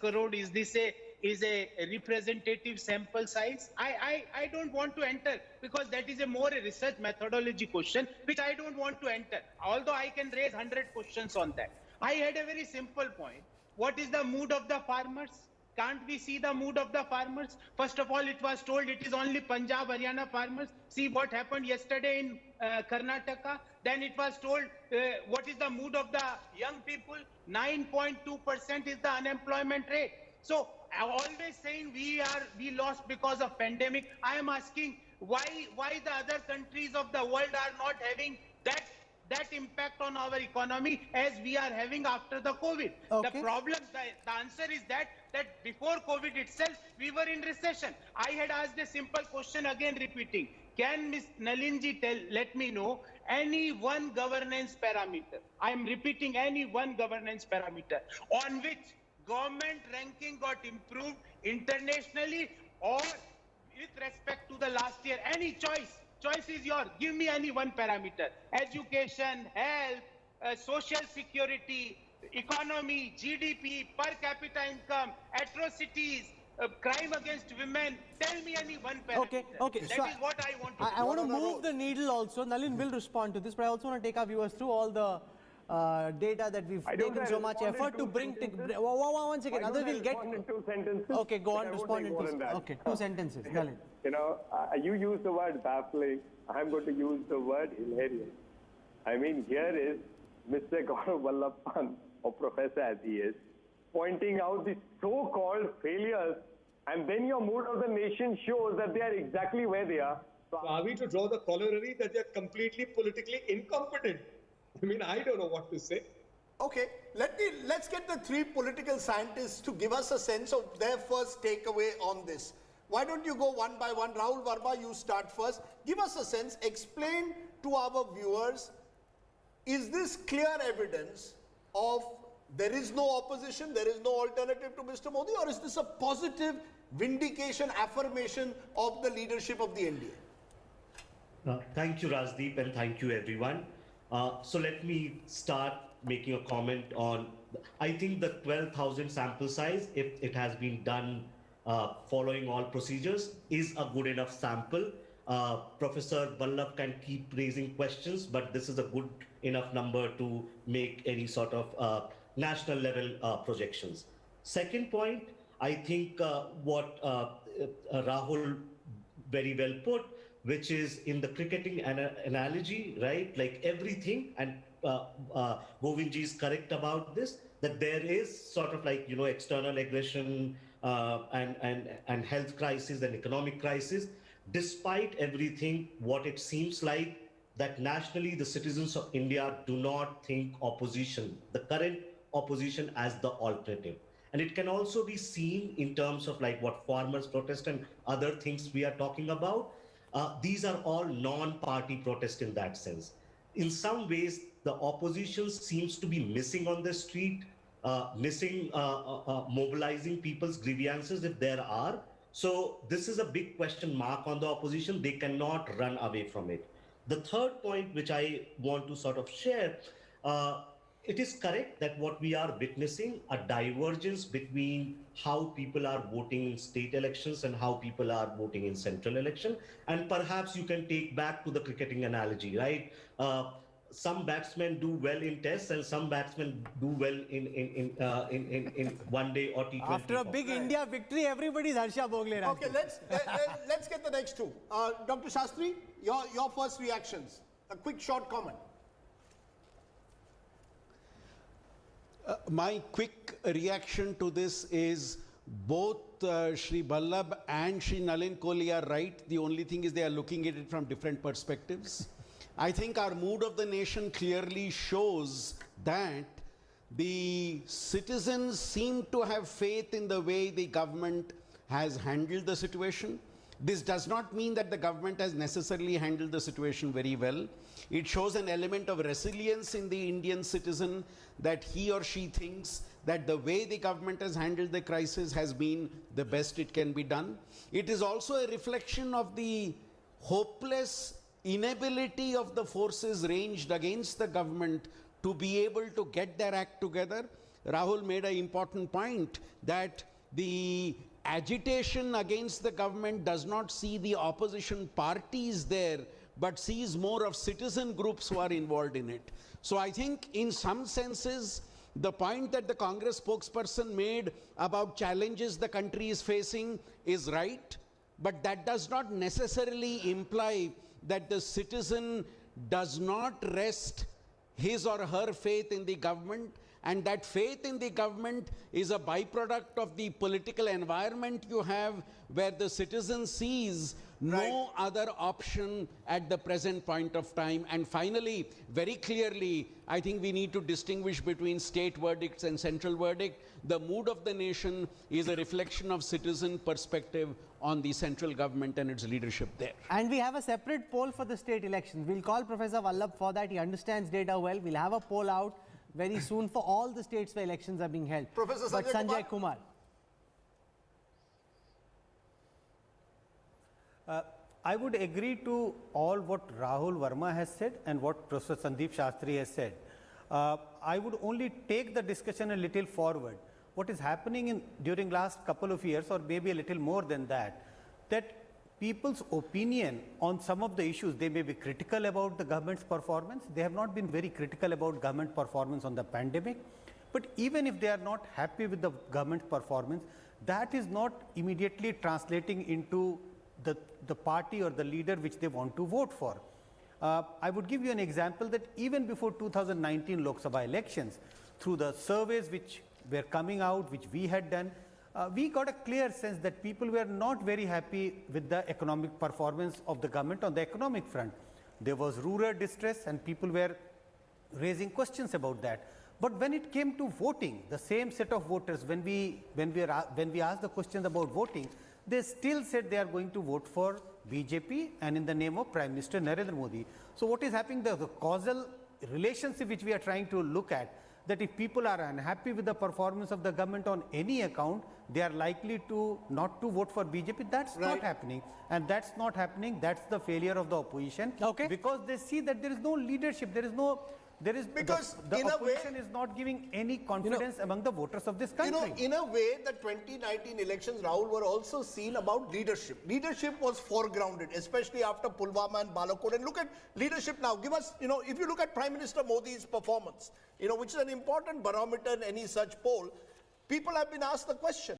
crore, is a representative sample size? I don't want to enter, because that is a more a research methodology question, which I don't want to enter, although I can raise 100 questions on that. I had a very simple point. What is the mood of the farmers? Can't we see the mood of the farmers? First of all, it was told it is only Punjab, Haryana farmers. See what happened yesterday in Karnataka. Then it was told what is the mood of the young people? 9.2% is the unemployment rate. So I always saying we lost because of pandemic. I am asking why the other countries of the world are not having that impact on our economy as we are having after the COVID. The Okay. problem, the answer is that before COVID itself, we were in recession. I had asked a simple question, again repeating. Can Ms. Nalinji let me know any one governance parameter? I am repeating, any one governance parameter on which government ranking got improved internationally or with respect to the last year. Any choice. Choice is yours. Give me any one parameter. Education, health, social security, economy, GDP, per capita income, atrocities, crime against women. Tell me any one parameter. Okay, okay. That is what I want to I know. want to move the needle also. Nalin will respond to this, but I also want to take our viewers through all the data that we've taken so much effort to bring. One second, others will get. In 2 sentences. Okay, go on, I won't respond take in more two. than that. Okay, 2 sentences. Nalin. You know, you use the word baffling. I'm going to use the word hilarious. I mean, here is Mr. Gaurav Vallabh Pant, or Professor as he is, pointing out the so-called failures, and then your mood of the nation shows that they are exactly where they are. So are we to draw the corollary that they're completely politically incompetent? I mean, I don't know what to say. Okay, let's get the 3 political scientists to give us a sense of their first takeaway on this. Why don't you go one by one? Rahul Verma, you start first. Give us a sense, explain to our viewers, is this clear evidence of there is no opposition, there is no alternative to Mr. Modi, or is this a positive vindication, affirmation of the leadership of the NDA? Thank you, Rajdeep, and thank you, everyone. So let me start making a comment on, I think the 12,000 sample size, if it has been done following all procedures, is a good enough sample. Professor Vallabh can keep raising questions, but this is a good enough number to make any sort of national level projections. Second point, I think what Rahul very well put, which is in the cricketing analogy, right? Like everything, and Govindji is correct about this, that there is sort of like, you know, external aggression and health crisis and economic crisis. Despite everything, what it seems like that nationally the citizens of India do not think opposition, the current opposition, as the alternative. And it can also be seen in terms of like what farmers protest and other things we are talking about. These are all non-party protests in that sense. In some ways, the opposition seems to be missing on the street, mobilizing people's grievances if there are. So this is a big question mark on the opposition. They cannot run away from it. The third point, which I want to sort of share, it is correct that what we are witnessing, a divergence between how people are voting in state elections and how people are voting in central election. And perhaps you can take back to the cricketing analogy, right? Some batsmen do well in tests and some batsmen do well in one day or T20. After a big India victory, everybody's Harsha Bhogle. Okay, let's get the next 2. Dr. Shastri, your first reactions. A quick short comment. My quick reaction to this is both Shri Vallabh and Shri Nalin Kohli are right. The only thing is they are looking at it from different perspectives. I think our mood of the nation clearly shows that the citizens seem to have faith in the way the government has handled the situation. This does not mean that the government has necessarily handled the situation very well. It shows an element of resilience in the Indian citizen, that he or she thinks that the way the government has handled the crisis has been the best it can be done. It is also a reflection of the hopeless inability of the forces ranged against the government to be able to get their act together. Rahul made an important point that the agitation against the government does not see the opposition parties there, but sees more of citizen groups who are involved in it. So I think in some senses, the point that the Congress spokesperson made about challenges the country is facing is right, but that does not necessarily imply that the citizen does not rest his or her faith in the government, and that faith in the government is a byproduct of the political environment you have, where the citizen sees no other option at the present point of time. And finally, very clearly, I think we need to distinguish between state verdicts and central verdict. The mood of the nation is a reflection of citizen perspective on the central government and its leadership there. And we have a separate poll for the state elections. We'll call Professor Vallabh for that. He understands data well. We'll have a poll out very soon for all the states where elections are being held. Professor But Sanjay Sanjay Kumar. I would agree to all what Rahul Verma has said and what Professor Sandeep Shastri has said. I would only take the discussion a little forward. What is happening during last couple of years, or maybe a little more than that, that people's opinion on some of the issues, they may be critical about the government's performance. They have not been very critical about government performance on the pandemic. But even if they are not happy with the government's performance, that is not immediately translating into the party or the leader which they want to vote for. I would give you an example that even before 2019 Lok Sabha elections, through the surveys which were coming out, which we had done, we got a clear sense that people were not very happy with the economic performance of the government on the economic front. There was rural distress and people were raising questions about that. But when it came to voting, the same set of voters, when we asked the questions about voting, they still said they are going to vote for BJP and in the name of Prime Minister Narendra Modi. So what is happening, the causal relationship which we are trying to look at, that if people are unhappy with the performance of the government on any account, they are likely to not to vote for BJP. That's not happening. And that's not happening. That's the failure of the opposition. Okay. Because they see that there is no leadership. Because the opposition is not giving any confidence among the voters of this country. In a way, the 2019 elections, Rahul, were also seen about leadership. Leadership was foregrounded, especially after Pulwama and Balakot. And look at leadership now. Give us, if you look at Prime Minister Modi's performance, which is an important barometer in any such poll, people have been asked the question,